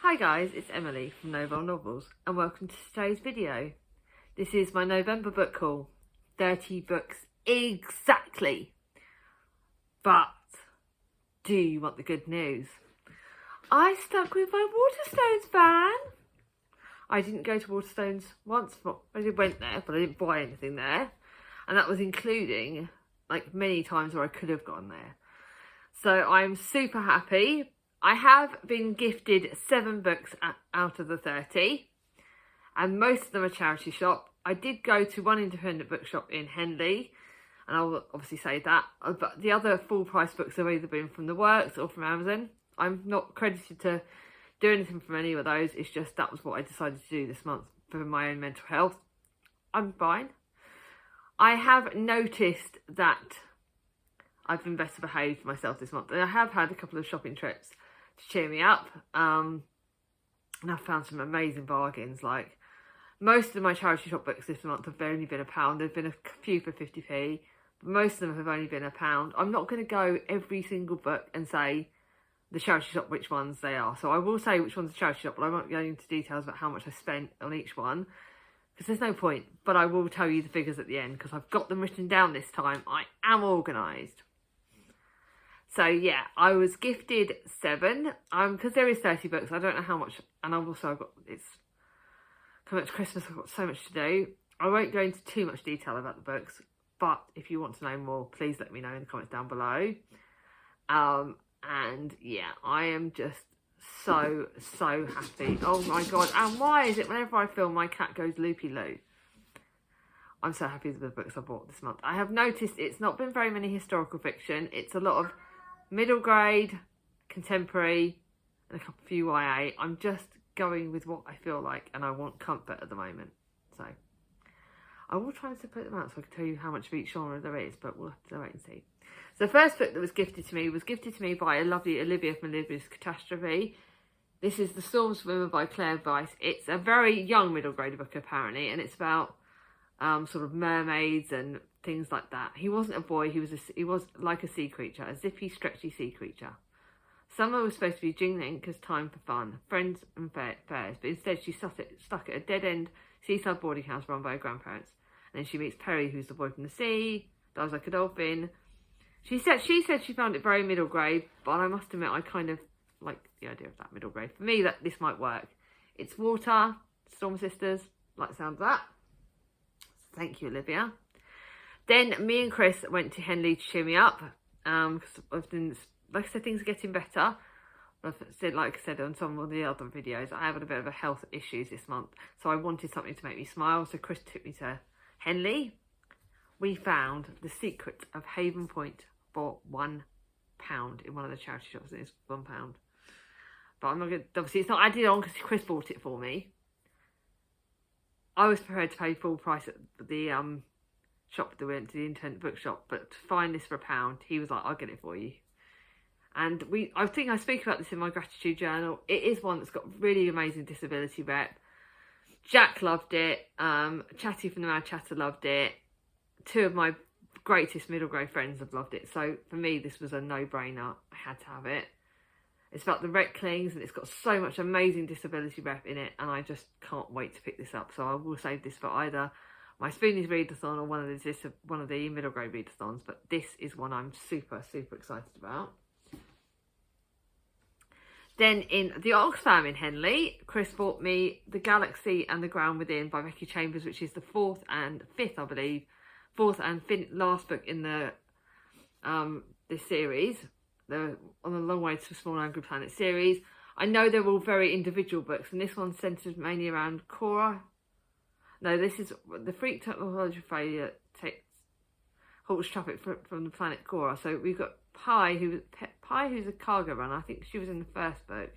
Hi guys, it's Emily from Novel Novels and welcome to today's video. This is my November book haul. 30 books exactly. But do you want the good news? I stuck with my Waterstones van. I didn't go to Waterstones once. I went there, but I didn't buy anything there. And that was including like many times where I could have gone there. So I'm super happy. I have been gifted 7 books out of the 30, and most of them are charity shop. I did go to one independent bookshop in Henley, and I'll obviously say that, but the other full price books have either been from the Works or from Amazon. I'm not credited to do anything from any of those, it's just that was what I decided to do this month for my own mental health. I'm fine. I have noticed that I've been better behaved for myself this month, and I have had a couple of shopping trips to cheer me up, and I've found some amazing bargains. Like most of my charity shop books this month have only been £1. There've been a few for 50p, but most of them have only been £1. I'm not going to go every single book and say the charity shop which ones they are, so I will say which one's a charity shop, but I won't go into details about how much I spent on each one because there's no point. But I will tell you the figures at the end because I've got them written down this time. I am organised. So yeah, I was gifted 7, because there is 30 books, I don't know how much, and I've got, it's coming up to Christmas, I've got so much to do. I won't go into too much detail about the books, but if you want to know more, please let me know in the comments down below. And yeah, I am just so happy. Oh my God, and why is it whenever I film my cat goes loopy-loo? I'm so happy with the books I bought this month. I have noticed it's not been very many historical fiction, it's a lot of middle grade, contemporary, and a few YA. I'm just going with what I feel like, and I want comfort at the moment. So I will try and separate them out so I can tell you how much of each genre there is, but we'll have to wait and see. So the first book that was gifted to me by a lovely Olivia from Olivia's Catastrophe. This is The Storms Wom by Claire Weiss. It's a very young middle grade book apparently, and it's about sort of mermaids and things like that. He wasn't a boy, he was like a sea creature, a zippy, stretchy sea creature. Summer was supposed to be jingling because time for fun, friends and fairs, but instead she stuck at a dead-end seaside boarding house run by her grandparents. And then she meets Perry, who's the boy from the sea, dies like a dolphin. She said she found it very middle grade, but I must admit I kind of like the idea of that middle grade. For me, that this might work. It's water, Storm Sisters, like the sound of that. Thank you, Olivia. Then me and Chris went to Henley to cheer me up. Because like I said, things are getting better. Like I said on some of the other videos, I have had a bit of a health issues this month. So I wanted something to make me smile. So Chris took me to Henley. We found The Secret of Haven Point for £1 in one of the charity shops. It's £1. But I'm not going to, obviously it's not added on because Chris bought it for me. I was prepared to pay full price at the shop that we went to, the independent bookshop, but to find this for £1, he was like, I'll get it for you. And I think I speak about this in my gratitude journal. It is one that's got really amazing disability rep. Jack loved it. Chatty from the Mad Chatter loved it. 2 of my greatest middle grade friends have loved it. So for me, this was a no-brainer. I had to have it. It's about the Recklings and it's got so much amazing disability rep in it, and I just can't wait to pick this up. So I will save this for either my Spoonies readathon or one of the middle grade readathons, but this is one I'm super excited about. Then in the Oxfam in Henley, Chris bought me The Galaxy and the Ground Within by Becky Chambers, which is the 4th and 5th, I believe, 4th and last book in the this series. They're on the Long Way to a Small Angry Planet series. I know they're all very individual books, and this one's centred mainly around Cora. No, this is the freak technology failure halts traffic from the planet Cora. So we've got Pi, who's a cargo runner. I think she was in the first book,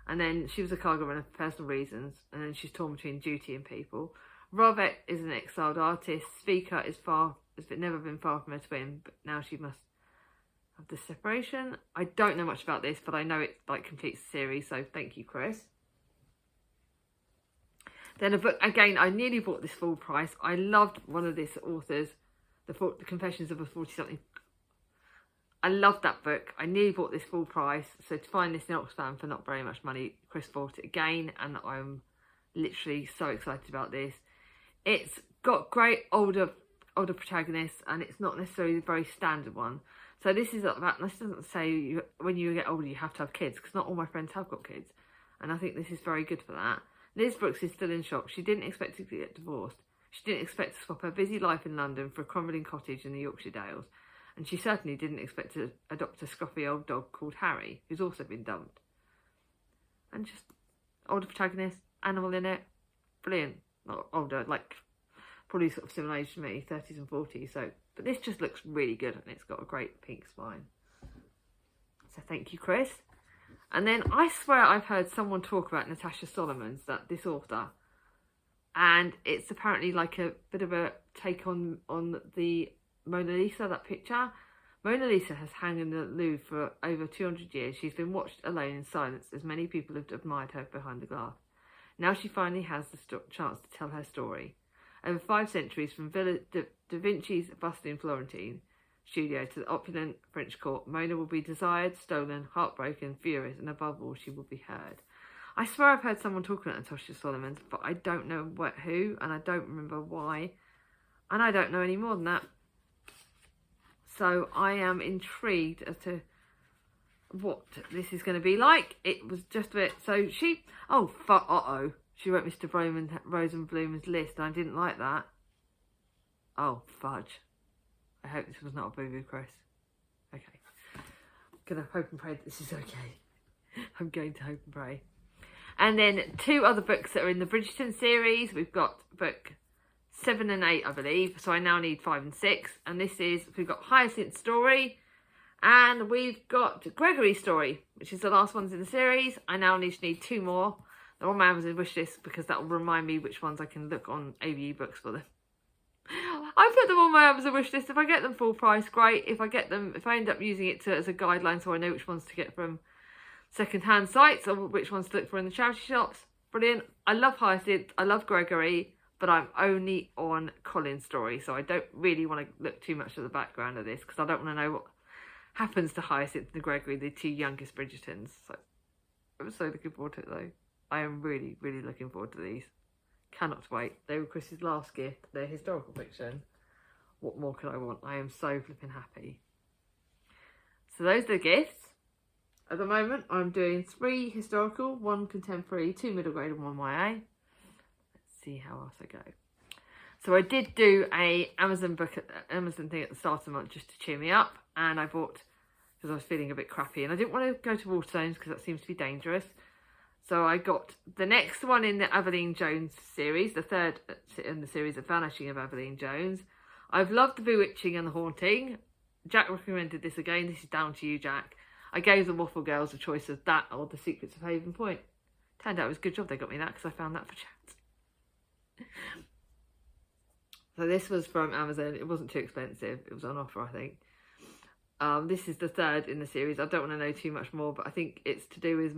and then she was a cargo runner for personal reasons, and then she's torn between duty and people. Robert is an exiled artist. Speaker has never been far from her twin, but now she must have the separation. I don't know much about this, but I know it like completes the series, so thank you, Chris. Then a book, again, I nearly bought this full price. I loved one of this author's, The Confessions of a 40-something. I love that book. I nearly bought this full price. So to find this in Oxfam for not very much money, Chris bought it again. And I'm literally so excited about this. It's got great older protagonists, and it's not necessarily the very standard one. So this is about, this doesn't say when you get older you have to have kids, because not all my friends have got kids. And I think this is very good for that. Liz Brooks is still in shock. She didn't expect to get divorced. She didn't expect to swap her busy life in London for a crumbling cottage in the Yorkshire Dales. And she certainly didn't expect to adopt a scruffy old dog called Harry, who's also been dumped. And just older protagonist, animal in it, brilliant. Not older, like probably sort of similar age to me, 30s and 40s. So, but this just looks really good, and it's got a great pink spine. So thank you, Chris. And then I swear I've heard someone talk about Natasha Solomons, this author, and it's apparently like a bit of a take on the Mona Lisa, that picture. Mona Lisa has hung in the Louvre for over 200 years. She's been watched alone in silence as many people have admired her behind the glass. Now she finally has the chance to tell her story. Over 5 centuries, from Da Vinci's bustling Florentine studio to the opulent French court, Mona will be desired, stolen, heartbroken, furious, and above all, she will be heard. I swear I've heard someone talking about Natasha Solomons, but I don't know who, and I don't remember why, and I don't know any more than that. So I am intrigued as to what this is going to be like. It was just a bit, so she, she wrote Mr. Rosenblum's list, and I didn't like that. Oh, fudge. I hope this was not a boo-boo, Chris. Okay. I'm going to hope and pray that this is okay. I'm going to hope and pray. And then 2 other books that are in the Bridgeton series. We've got book 7 and 8, I believe. So I now need 5 and 6. And we've got Hyacinth's story. And we've got Gregory's story, which is the last ones in the series. I now need 2 more. They're on my Amazon wishlist because that will remind me which ones I can look on AVE books for them. I put them on my Amazon wishlist. If I get them full price, great. If I end up using it as a guideline so I know which ones to get from second-hand sites or which ones to look for in the charity shops, brilliant. I love Hyacinth. I love Gregory. But I'm only on Colin's story, so I don't really want to look too much at the background of this because I don't want to know what happens to Hyacinth and Gregory, the 2 youngest Bridgertons. So I'm so looking forward to it, though. I am really, really looking forward to these. Cannot wait. They were Chris's last gift. They're historical fiction. What more could I want? I am so flipping happy. So those are the gifts. At the moment, I'm doing 3 historical, 1 contemporary, 2 middle grade and 1 YA. See how else I go. So I did do a Amazon thing at the start of the month just to cheer me up, and I bought, because I was feeling a bit crappy and I didn't want to go to Waterstones because that seems to be dangerous, so I got the next one in the Evelyn Jones series, the 3rd in the series of Vanishing of Aene Jones. I've loved The Bewitching and The Haunting. Jack recommended this again. This is down to you, Jack. I gave the Waffle Girls a choice of that or The Secrets of Haven Point. Turned out it was a good job they got me that because I found that for chat. So this was from Amazon. It wasn't too expensive. It was on offer, I think. This is the 3rd in the series. I don't want to know too much more, but I think it's to do with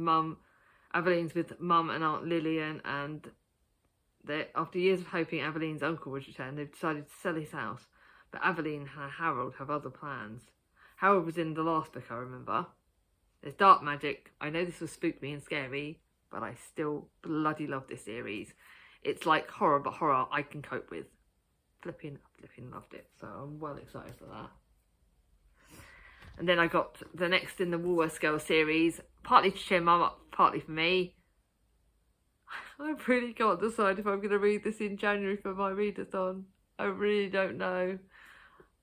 Evelyn's with Mum and Aunt Lillian, and after years of hoping Evelyn's uncle would return, they've decided to sell his house. But Evelyn and Harold have other plans. Harold was in the last book, I remember. There's dark magic. I know this will spook me and scare me, but I still bloody love this series. It's like horror, but horror I can cope with. Flipping loved it. So I'm well excited for that. And then I got the next in the Woolworths Girls series, partly to cheer Mum up, partly for me. I really can't decide if I'm going to read this in January for my readathon. I really don't know.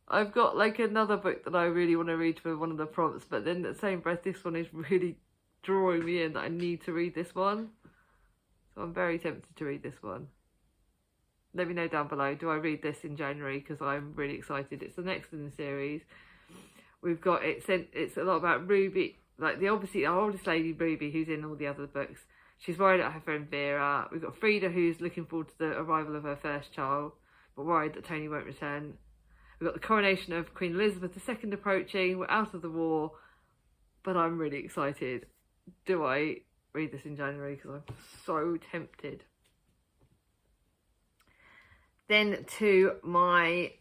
I've got like another book that I really want to read for one of the prompts, but then at the same breath, this one is really drawing me in that I need to read this one. So I'm very tempted to read this one. Let me know down below, do I read this in January? Because I'm really excited. It's the next in the series. We've got it's a lot about Ruby, like our oldest lady Ruby, who's in all the other books. She's worried about her friend Vera. We've got Frida, who's looking forward to the arrival of her first child, but worried that Tony won't return. We've got the coronation of Queen Elizabeth II approaching. We're out of the war, but I'm really excited. Do I read this in January? Because I'm so tempted. Then to my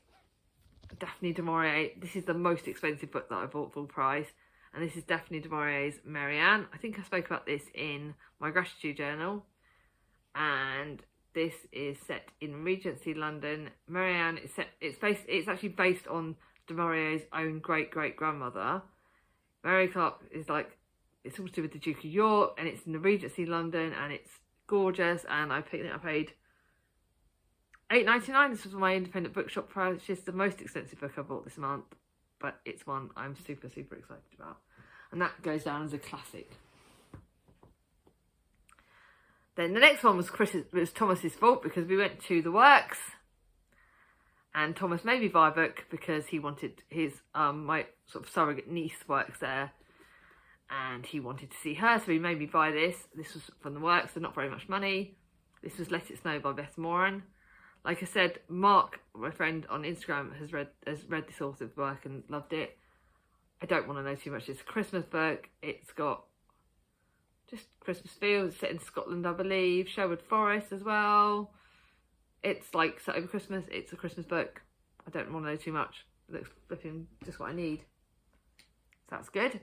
Daphne du Maurier. This is the most expensive book that I bought full price. And this is Daphne du Maurier's Maran. I think I spoke about this in my gratitude journal. And this is set in Regency London. Maran is set. It's actually based on du Maurier's own great grandmother. Mary Clark is like, it's all to do with the Duke of York, and it's in the Regency London, and it's gorgeous. And I picked it. I paid £8.99. This was my independent bookshop price. It's just the most expensive book I bought this month, but it's one I'm super excited about, and that goes down as a classic. Then the next one was Thomas's fault, because we went to the works and Thomas made me buy a book because he wanted his my sort of surrogate niece works there and he wanted to see her, so he made me buy this. This was from the works, so not very much money. This was Let It Snow by Beth Moran. Like I said, Mark, my friend on Instagram, has read this author's work and loved it. I don't want to know too much. It's a Christmas book. It's got just Christmas feel. It's set in Scotland, I believe. Sherwood Forest as well. It's like set over Christmas. It's a Christmas book. I don't want to know too much. It looks flipping just what I need. So that's good.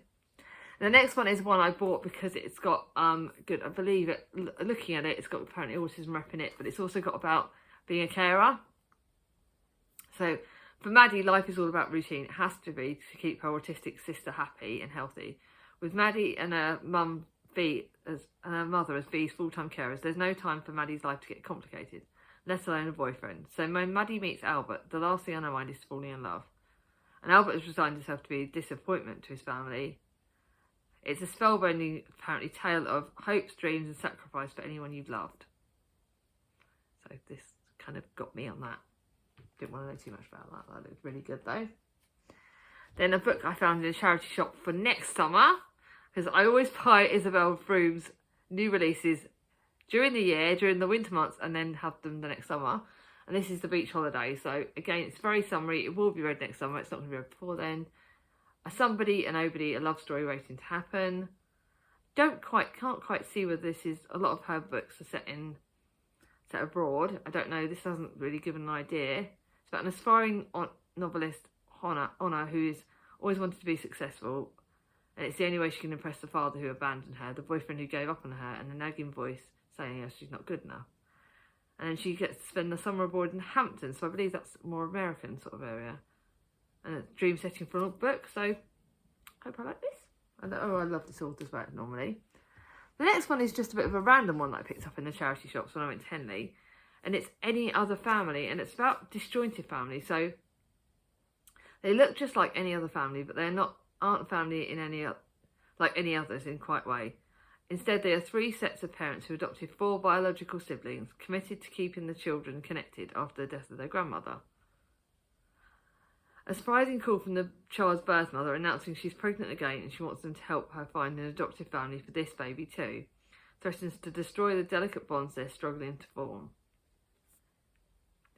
The next one is one I bought because it's got good. I believe it. Looking at it, it's got apparently autism rep in it, but it's also got about being a carer. So for Maddie, life is all about routine. It has to be to keep her autistic sister happy and healthy. With Maddie and her mum V and her mother as V's full-time carers, there's no time for Maddie's life to get complicated, let alone a boyfriend. So when Maddie meets Albert, the last thing on her mind is falling in love. And Albert has resigned himself to be a disappointment to his family. It's a spellbinding, apparently, tale of hopes, dreams and sacrifice for anyone you've loved. So this kind of got me on that. Didn't want to know too much about that. That looked really good though. Then a book I found in a charity shop for next summer, because I always buy Isabel Froome's new releases during the year, during the winter months, and then have them the next summer. And this is The Beach Holiday. So again, it's very summery. It will be read next summer. It's not going to be read before then. A somebody, a nobody, a love story waiting to happen. Can't quite see whether this is, a lot of her books are set abroad. I don't know. This doesn't really give an idea. It's about an aspiring novelist, Honor, who is always wanted to be successful, and it's the only way she can impress the father who abandoned her, the boyfriend who gave up on her, and the nagging voice saying she's not good enough. And then she gets to spend the summer abroad in Hampton, so I believe that's more American sort of area. And a dream setting for a book, so I hope I like this. I love this author's work normally. The next one is just a bit of a random one that I picked up in the charity shops when I went to Henley. And it's Any Other Family, and it's about disjointed families. So they look just like any other family, but aren't family in any others in quite way. Instead, they are three sets of parents who adopted 4 biological siblings, committed to keeping the children connected after the death of their grandmother. A surprising call from the child's birth mother announcing she's pregnant again and she wants them to help her find an adoptive family for this baby too, threatens to destroy the delicate bonds they're struggling to form.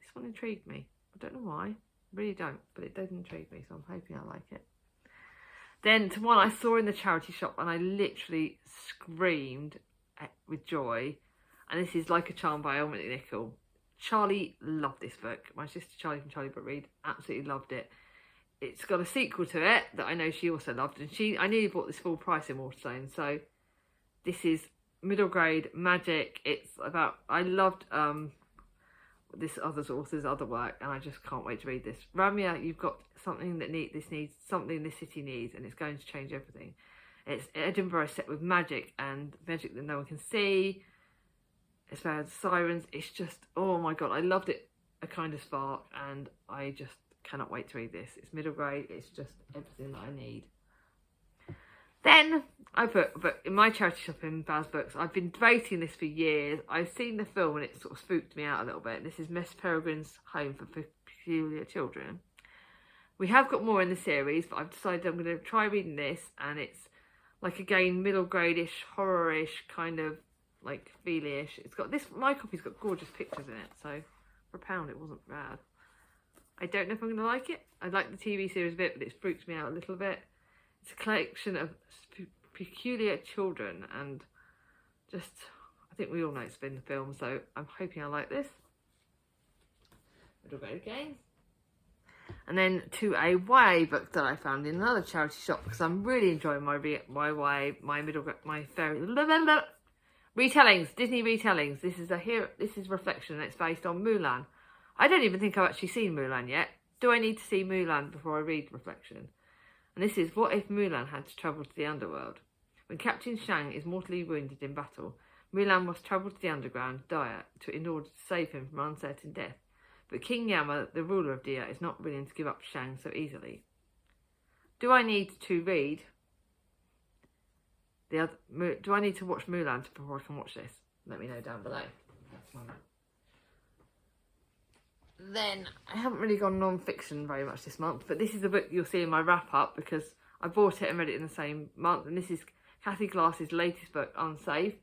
This one intrigued me. I don't know why. I really don't, but it did intrigue me, so I'm hoping I like it. Then to one I saw in the charity shop and I literally screamed with joy, and this is Like a Charm by Elmer Nickel. Charlie loved this book. My sister Charlie from Charlie Book Read absolutely loved it. It's got a sequel to it that I know she also loved, and I nearly bought this full price in Waterstone. So this is middle grade magic. It's about, I loved this author's other work, and I just can't wait to read this. Ramya, you've got something that something this city needs, and it's going to change everything. It's Edinburgh set with magic and magic that no one can see. It's about sirens. It's just, oh my god, I loved it. A Kind of Spark, and I just cannot wait to read this. It's middle grade. It's just everything that I need. Then I put, but in my charity shop in Baz Books, I've been debating this for years. I've seen the film and it sort of spooked me out a little bit. This is Miss Peregrine's Home for Peculiar Children. We have got more in the series, but I've decided I'm going to try reading this, and it's like, again, middle grade-ish, horror-ish, kind of like feely-ish. It's got this, my copy's got gorgeous pictures in it, so for £1 it wasn't bad. I don't know if I'm going to like it. I like the TV series a bit, but it's freaked me out a little bit. It's a collection of peculiar children, and just, I think we all know it's been the film, so I'm hoping I like this. Middle grade again. And then to a YA book that I found in another charity shop, because I'm really enjoying my YA, my fairy retellings, Disney retellings. This is Reflection, and it's based on Mulan. I don't even think I've actually seen Mulan yet. Do I need to see Mulan before I read Reflection? And this is, what if Mulan had to travel to the underworld? When Captain Shang is mortally wounded in battle, Mulan must travel to the underground, Dia, in order to save him from uncertain death. But King Yama, the ruler of Dia, is not willing to give up Shang so easily. Do I need to read do I need to watch Mulan before I can watch this? Let me know down below. That's one. Then, I haven't really gone non-fiction very much this month, but this is the book you'll see in my wrap-up because I bought it and read it in the same month. And this is Kathy Glass's latest book, Unsafe.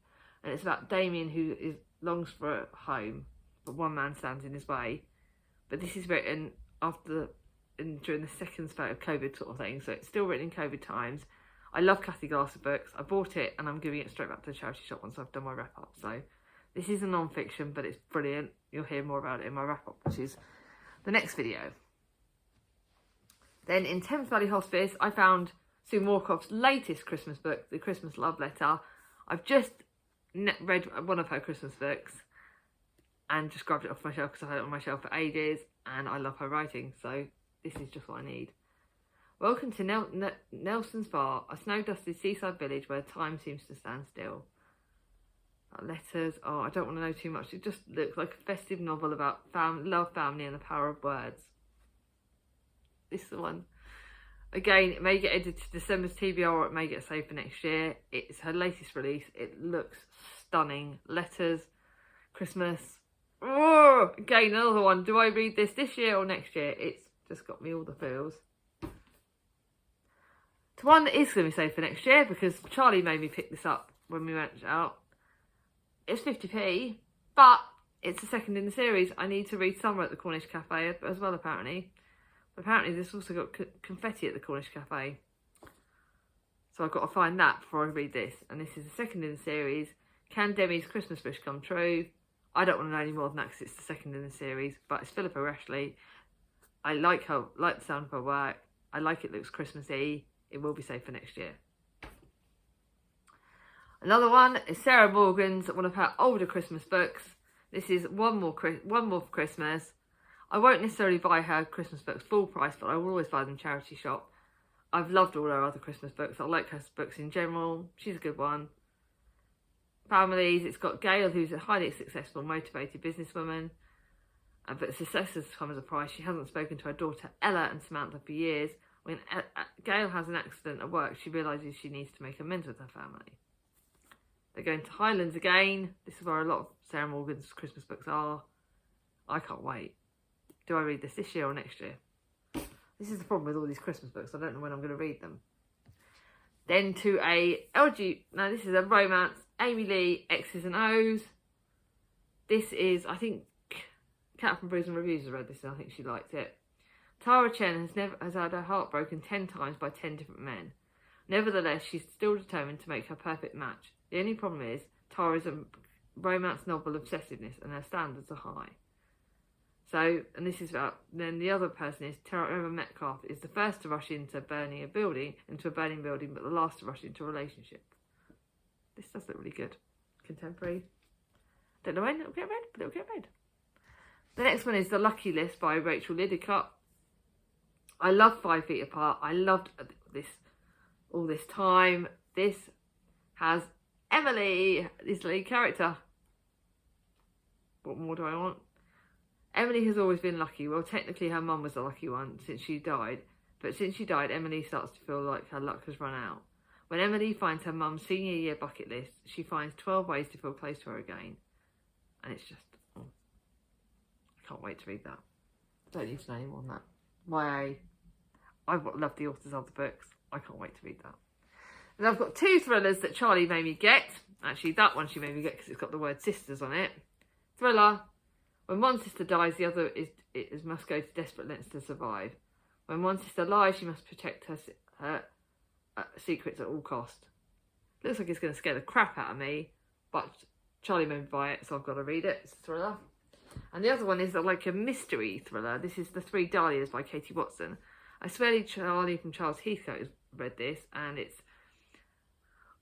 And it's about Damien, who longs for a home, but one man stands in his way. But this is written during the second spate of COVID sort of thing, so it's still written in COVID times. I love Kathy Glass's books. I bought it and I'm giving it straight back to the charity shop once I've done my wrap-up. So this is a non-fiction, but it's brilliant. You'll hear more about it in my wrap-up, which is the next video. Then in Thames Valley Hospice, I found Sue Moorcroft's latest Christmas book, The Christmas Love Letter. I've just read one of her Christmas books and just grabbed it off my shelf because I've had it on my shelf for ages and I love her writing, so this is just what I need. Welcome to Nelson's Bar, a snow-dusted seaside village where time seems to stand still. Letters, oh, I don't want to know too much. It just looks like a festive novel about love, family and the power of words. This is the one. Again, it may get edited to December's TBR or it may get saved for next year. It's her latest release. It looks stunning. Letters, Christmas. Oh, again, another one. Do I read this year or next year? It's just got me all the feels. To one that is going to be saved for next year because Charlie made me pick this up when we went out. It's 50p, but it's the second in the series. I need to read Summer at the Cornish Cafe as well, apparently. But apparently this also got confetti at the Cornish Cafe. So I've got to find that before I read this. And this is the second in the series. Can Demi's Christmas wish come true? I don't want to know any more than that because it's the second in the series. But it's Philippa Reshley. I like the sound of her work. I like it looks Christmassy. It will be safe for next year. Another one is Sarah Morgan's, one of her older Christmas books. This is One More for Christmas. I won't necessarily buy her Christmas books full price, but I will always buy them charity shop. I've loved all her other Christmas books. I like her books in general. She's a good one. Families, it's got Gail, who's a highly successful, motivated businesswoman. But success has come as a price. She hasn't spoken to her daughter Ella and Samantha for years. When Gail has an accident at work, she realises she needs to make amends with her family. They're going to Highlands again. This is where a lot of Sarah Morgan's Christmas books are. I can't wait. Do I read this year or next year? This is the problem with all these Christmas books. I don't know when I'm going to read them. Then to now this is a romance. Amy Lee, X's and O's. This is, I think, Cat from Brews and Reviews has read this and I think she liked it. Tara Chen has had her heart broken 10 times by 10 different men. Nevertheless, she's still determined to make her perfect match. The only problem is, Tara's a romance novel obsessiveness and her standards are high. So, and this is about, then the other person is, Tara Metcalf is the first to rush into a burning building, but the last to rush into a relationship. This does look really good. Contemporary. Don't know when it'll get read, but it'll get read. The next one is The Lucky List by Rachel Lidicott. I love 5 Feet Apart. I loved this all this time. This has Emily, this lead character. What more do I want? Emily has always been lucky. Well, technically her mum was the lucky one since she died. But since she died, Emily starts to feel like her luck has run out. When Emily finds her mum's senior year bucket list, she finds 12 ways to feel close to her again. And it's just, I can't wait to read that. Don't need to know any more than that. I love the authors of the books. I can't wait to read that. And I've got 2 thrillers that Charlie made me get. Actually, that one she made me get because it's got the word sisters on it. Thriller. When one sister dies, the other must go to desperate lengths to survive. When one sister lies, she must protect her secrets at all cost. Looks like it's going to scare the crap out of me, but Charlie made me buy it, so I've got to read it. It's a thriller. And the other one is like a mystery thriller. This is The Three Dahlias by Katie Watson. I swear Charlie from Charles Heathcote has read this, and it's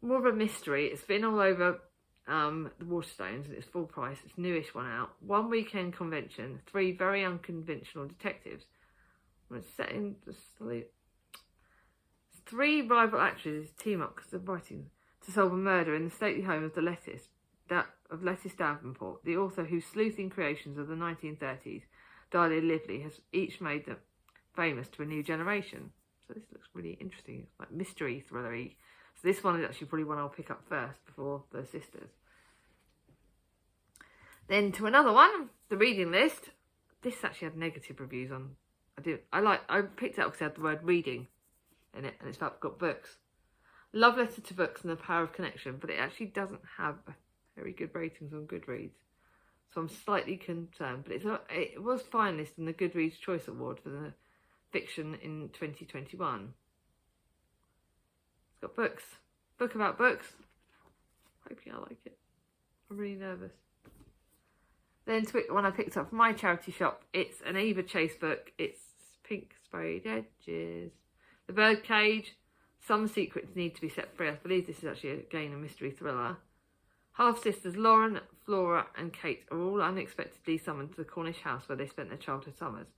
more of a mystery. It's been all over the Waterstones, and it's full price. It's newish one out. One weekend convention, 3 very unconventional detectives. It's set in the sleep. 3 rival actresses team up because they're writing to solve a murder in the stately home of Lettice Davenport, the author whose sleuthing creations of the 1930s, Dahlia Lively, has each made them famous to a new generation. So this looks really interesting. It's like mystery thrillery. So this one is actually probably one I'll pick up first before The Sisters. Then to another one, The Reading List. This actually had negative reviews on. I picked it up because it had the word reading in it, and it's got books. Love letter to books and the power of connection, but it actually doesn't have very good ratings on Goodreads. So I'm slightly concerned, but it was finalist in the Goodreads Choice Award for the fiction in 2021. It's got books. Book about books. Hoping I like it. I'm really nervous. Then one I picked up from my charity shop. It's an Eva Chase book. It's pink sprayed edges. The Birdcage. Some secrets need to be set free. I believe this is actually again a mystery thriller. Half-sisters Lauren, Flora and Kate are all unexpectedly summoned to the Cornish house where they spent their childhood summers.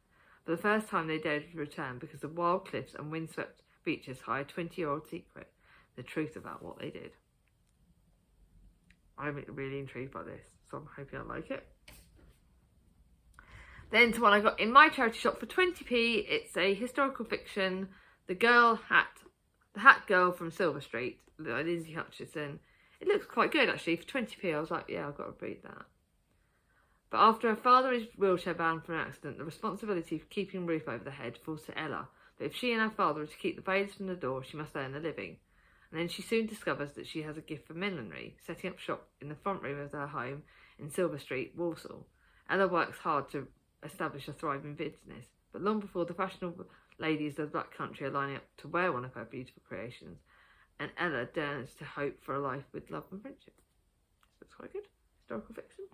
For the first time they dared to return because the wild cliffs and windswept beaches hide a 20-year-old secret, the truth about what they did. I'm really intrigued by this, so I'm hoping I like it. Then to one I got in my charity shop for 20p. It's a historical fiction, The Hat Girl from Silver Street, by Lindsay Hutchinson. It looks quite good actually. For 20p I was like, yeah, I've got to read that. But after her father is wheelchair bound from an accident, the responsibility for keeping a roof over the head falls to Ella. But if she and her father are to keep the bailiffs from the door, she must earn a living. And then she soon discovers that she has a gift for millinery, setting up shop in the front room of their home in Silver Street, Walsall. Ella works hard to establish a thriving business, but long before the fashionable ladies of the Black Country are lining up to wear one of her beautiful creations, and Ella dares to hope for a life with love and friendship. This looks quite good. Historical fiction.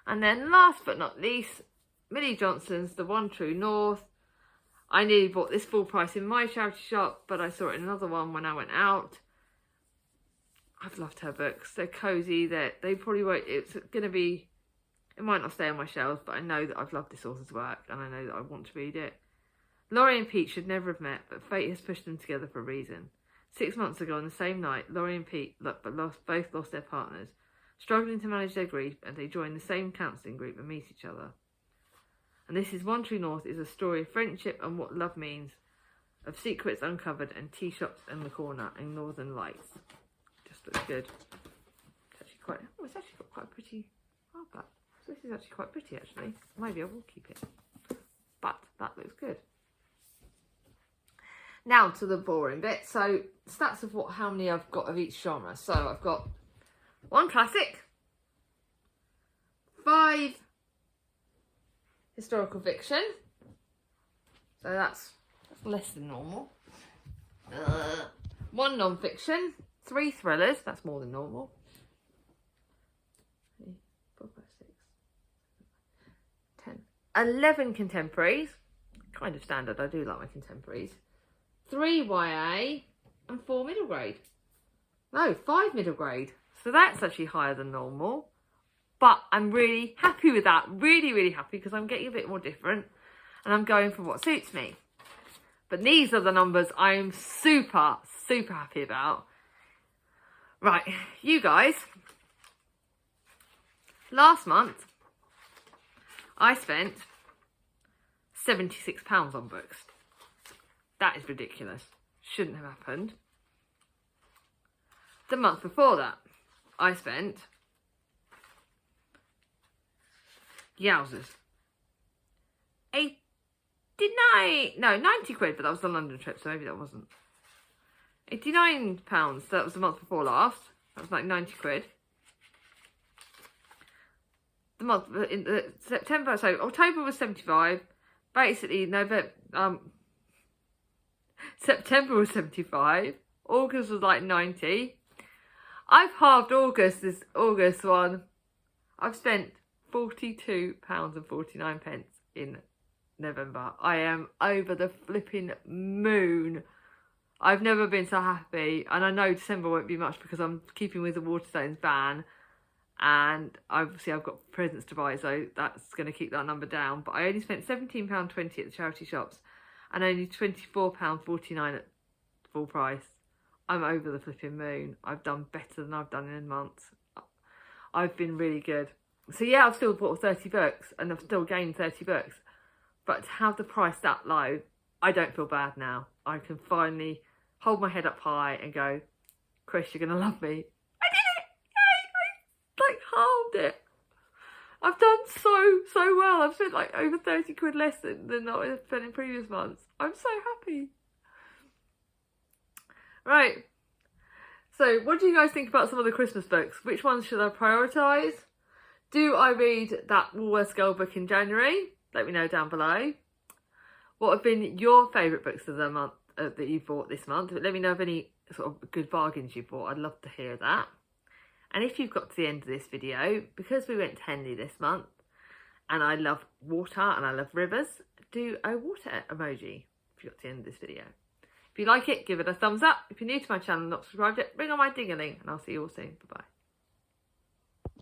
And then last but not least, Millie Johnson's The One True North. I nearly bought this full price in my charity shop, but I saw it in another one when I went out. I've loved her books. They're cosy. They probably won't. It's going to be. It might not stay on my shelves, but I know that I've loved this author's work, and I know that I want to read it. Laurie and Pete should never have met, but fate has pushed them together for a reason. 6 months ago, on the same night, Laurie and Pete both lost their partners. Struggling to manage their grief, and they join the same counselling group and meet each other. And this is One True North is a story of friendship and what love means, of secrets uncovered and tea shops in the corner and northern lights. Just looks good. It's actually got quite a pretty hardback. So this is actually quite pretty actually. Maybe I will keep it. But that looks good. Now to the boring bit. So stats of how many I've got of each genre. So I've got 1 classic, 5 historical fiction. So that's less than normal. 1 non-fiction, 3 thrillers. That's more than normal. 3, 4, 5, 6, 10, 11 contemporaries. Kind of standard. I do like my contemporaries. 3 YA and 4 middle grade. No, 5 middle grade. So that's actually higher than normal. But I'm really happy with that. Really, really happy because I'm getting a bit more different. And I'm going for what suits me. But these are the numbers I'm super, super happy about. Right, you guys. Last month, I spent £76 on books. That is ridiculous. Shouldn't have happened. The month before that, I spent, yowzers, 90 quid, but that was the London trip, so maybe that wasn't. £89, that was the month before last. That was like 90 quid. The month, September, so October was 75. Basically, September was 75. August was like 90. I've halved August, this August one. I've spent £42.49 in November. I am over the flipping moon. I've never been so happy, and I know December won't be much because I'm keeping with the Waterstones ban, and obviously I've got presents to buy, so that's going to keep that number down. But I only spent £17.20 at the charity shops and only £24.49 at full price. I'm over the flipping moon. I've done better than I've done in months. I've been really good. So yeah, I've still bought 30 books and I've still gained 30 books. But to have the price that low, I don't feel bad now. I can finally hold my head up high and go, Chris, you're going to love me. I did it! Yay! I halved it. I've done so well. I've spent like over 30 quid less than I've spent in previous months. I'm so happy. Right. So what do you guys think about some of the Christmas books? Which ones should I prioritise? Do I read that Woolworths Girl book in January? Let me know down below. What have been your favourite books of the month that you've bought this month? Let me know of any sort of good bargains you've bought. I'd love to hear that. And if you've got to the end of this video, because we went to Henley this month, and I love water and I love rivers, do a water emoji if you got to the end of this video. If you like it, give it a thumbs up. If you're new to my channel and not subscribed yet, ring on my ding-a-ling, and I'll see you all soon. Bye-bye.